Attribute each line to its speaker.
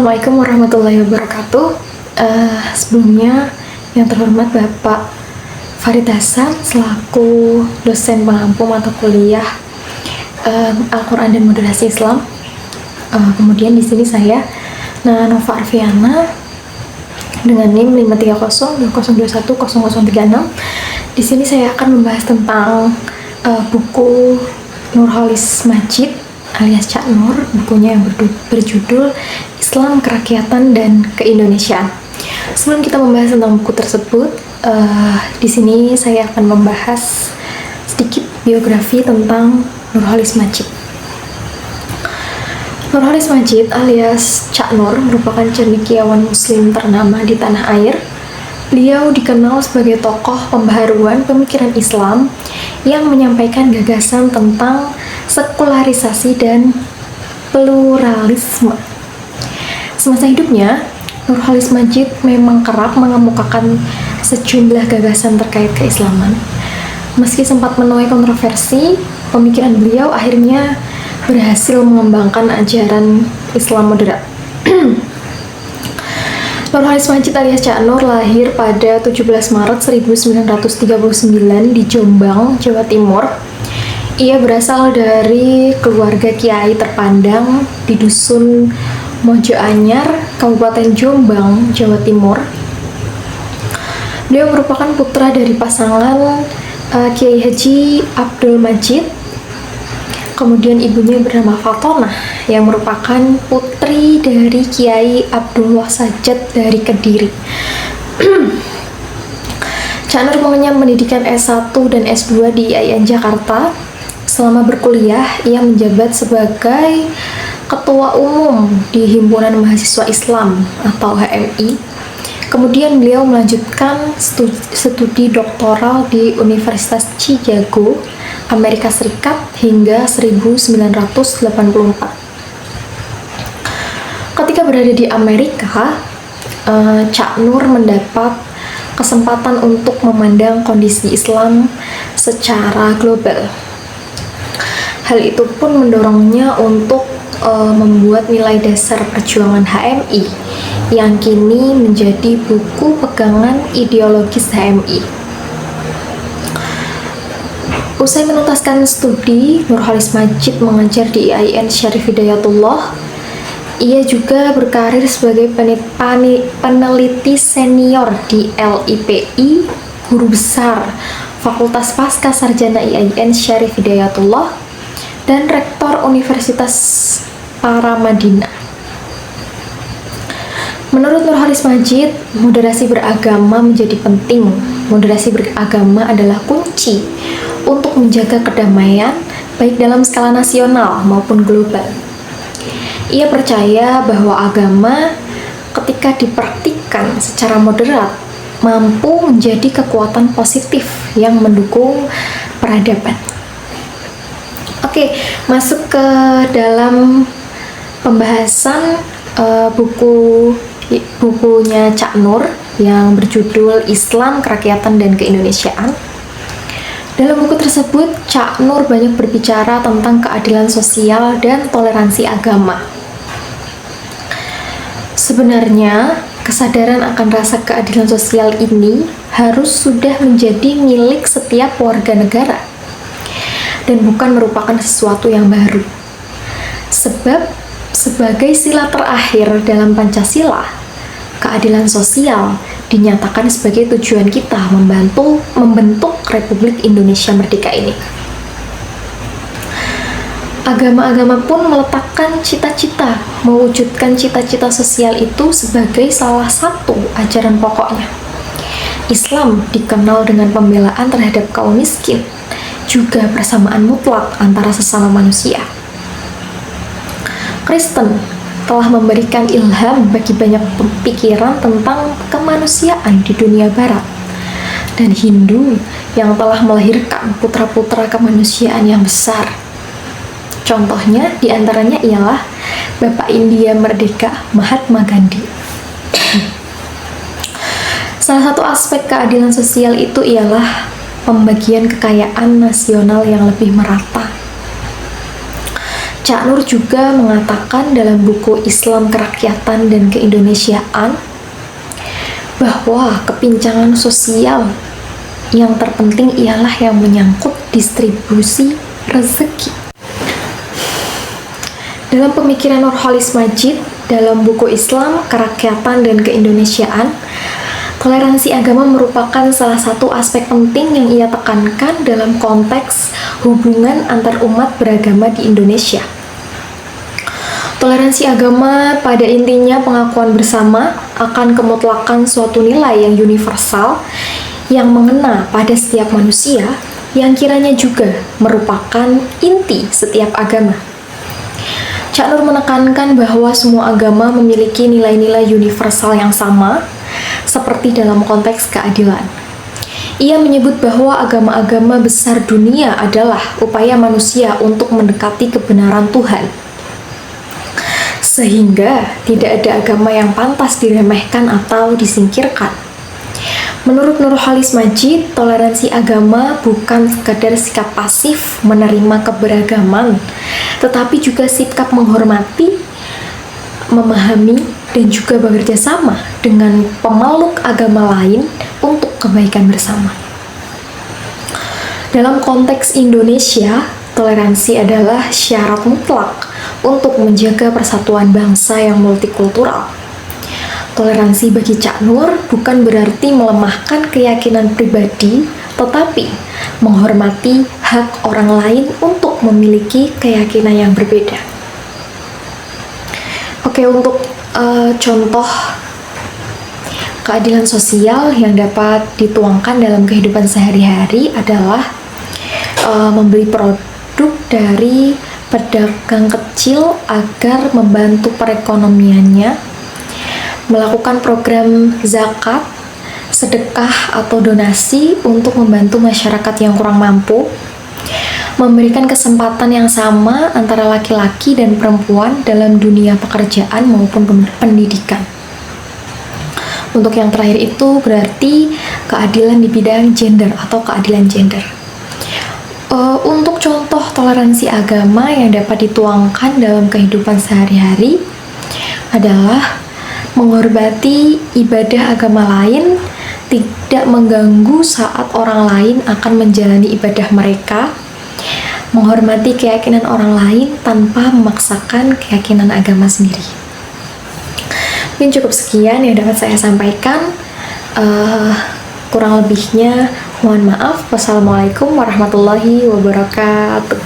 Speaker 1: Assalamualaikum warahmatullahi wabarakatuh. Sebelumnya yang terhormat Bapak Farid Hasan selaku dosen pengampu mata kuliah Al-Quran dan Moderasi Islam. Kemudian di sini saya Nova Arfiana dengan NIM 53020210036. Di sini saya akan membahas tentang buku Nurholis Majid alias Cak Nur, bukunya yang berjudul Islam, Kerakyatan, dan Keindonesiaan. Sebelum kita membahas tentang buku tersebut, di sini saya akan membahas sedikit biografi tentang Nurholis Majid. Nurholis Majid alias Cak Nur merupakan cendekiawan muslim ternama di tanah air. Beliau dikenal sebagai tokoh pembaharuan pemikiran Islam yang menyampaikan gagasan tentang sekularisasi dan pluralisme. Semasa hidupnya, Nurholis Majid memang kerap mengemukakan sejumlah gagasan terkait keislaman. Meski sempat menuai kontroversi, pemikiran beliau akhirnya berhasil mengembangkan ajaran Islam moderat. Nurholis Majid alias Cak Nur lahir pada 17 Maret 1939 di Jombang, Jawa Timur. Ia berasal dari keluarga kiai terpandang di Dusun Mojo Anyar, Kabupaten Jombang, Jawa Timur. Beliau merupakan putra dari pasangan Kiai Haji Abdul Majid, kemudian ibunya bernama Fatonah yang merupakan putri dari Kiai Abdullah Sajat dari Kediri. Cak Nur mengenyam pendidikan S1 dan S2 di IAIN Jakarta. Selama berkuliah, ia menjabat sebagai Ketua Umum di Himpunan Mahasiswa Islam atau HMI. Kemudian beliau melanjutkan studi doktoral di Universitas Chicago, Amerika Serikat hingga 1984. Ketika berada di Amerika, Cak Nur mendapat kesempatan untuk memandang kondisi Islam secara global. Hal itu pun mendorongnya untuk membuat nilai dasar perjuangan HMI yang kini menjadi buku pegangan ideologis HMI. Usai menuntaskan studi, Nurholis Majid mengajar di IAIN Syarif Hidayatullah. Ia juga berkarir sebagai peneliti senior di LIPI, guru besar Fakultas Pasca Sarjana IAIN Syarif Hidayatullah, dan rektor Universitas Paramadina. Menurut Nurholis Majid, moderasi beragama menjadi penting. Moderasi beragama adalah kunci untuk menjaga kedamaian baik dalam skala nasional maupun global. Ia percaya bahwa agama ketika dipraktikkan secara moderat mampu menjadi kekuatan positif yang mendukung peradaban. Oke, masuk ke dalam pembahasan bukunya Cak Nur yang berjudul Islam, Kerakyatan, dan Keindonesiaan. Dalam buku tersebut, Cak Nur banyak berbicara tentang keadilan sosial dan toleransi agama. Sebenarnya, kesadaran akan rasa keadilan sosial ini harus sudah menjadi milik setiap warga negara dan bukan merupakan sesuatu yang baru. Sebab, sebagai sila terakhir dalam Pancasila, keadilan sosial dinyatakan sebagai tujuan kita membentuk Republik Indonesia Merdeka ini. Agama-agama pun meletakkan cita-cita mewujudkan cita-cita sosial itu sebagai salah satu ajaran pokoknya. Islam dikenal dengan pembelaan terhadap kaum miskin, juga persamaan mutlak antara sesama manusia. Kristen telah memberikan ilham bagi banyak pikiran tentang kemanusiaan di dunia barat, dan Hindu yang telah melahirkan putra-putra kemanusiaan yang besar. Contohnya diantaranya ialah Bapak India Merdeka Mahatma Gandhi. Salah satu aspek keadilan sosial itu ialah pembagian kekayaan nasional yang lebih merata. Cak Nur juga mengatakan dalam buku Islam Kerakyatan dan Keindonesiaan bahwa kepincangan sosial yang terpenting ialah yang menyangkut distribusi rezeki. Dalam pemikiran Nurholis Majid, dalam buku Islam, Kerakyatan, dan Keindonesiaan, toleransi agama merupakan salah satu aspek penting yang ia tekankan dalam konteks hubungan antar umat beragama di Indonesia. Toleransi agama pada intinya pengakuan bersama akan kemutlakan suatu nilai yang universal yang mengena pada setiap manusia yang kiranya juga merupakan inti setiap agama. Cak Nur menekankan bahwa semua agama memiliki nilai-nilai universal yang sama, seperti dalam konteks keadilan. Ia menyebut bahwa agama-agama besar dunia adalah upaya manusia untuk mendekati kebenaran Tuhan. Sehingga tidak ada agama yang pantas diremehkan atau disingkirkan. Menurut Nurholis Majid, toleransi agama bukan sekadar sikap pasif menerima keberagaman, tetapi juga sikap menghormati, memahami, dan juga bekerja sama dengan pemeluk agama lain untuk kebaikan bersama. Dalam konteks Indonesia, toleransi adalah syarat mutlak untuk menjaga persatuan bangsa yang multikultural. Toleransi bagi Cak Nur bukan berarti melemahkan keyakinan pribadi, tetapi menghormati hak orang lain untuk memiliki keyakinan yang berbeda. Oke, untuk contoh keadilan sosial yang dapat dituangkan dalam kehidupan sehari-hari adalah membeli produk dari pedagang kecil agar membantu perekonomiannya, melakukan program zakat, sedekah atau donasi untuk membantu masyarakat yang kurang mampu, memberikan kesempatan yang sama antara laki-laki dan perempuan dalam dunia pekerjaan maupun pendidikan. Untuk yang terakhir itu berarti keadilan di bidang gender atau keadilan gender. Untuk contoh toleransi agama yang dapat dituangkan dalam kehidupan sehari-hari adalah menghormati ibadah agama lain, tidak mengganggu saat orang lain akan menjalani ibadah mereka, menghormati keyakinan orang lain tanpa memaksakan keyakinan agama sendiri. Mungkin cukup sekian yang dapat saya sampaikan. Kurang lebihnya mohon maaf. Wassalamualaikum warahmatullahi wabarakatuh.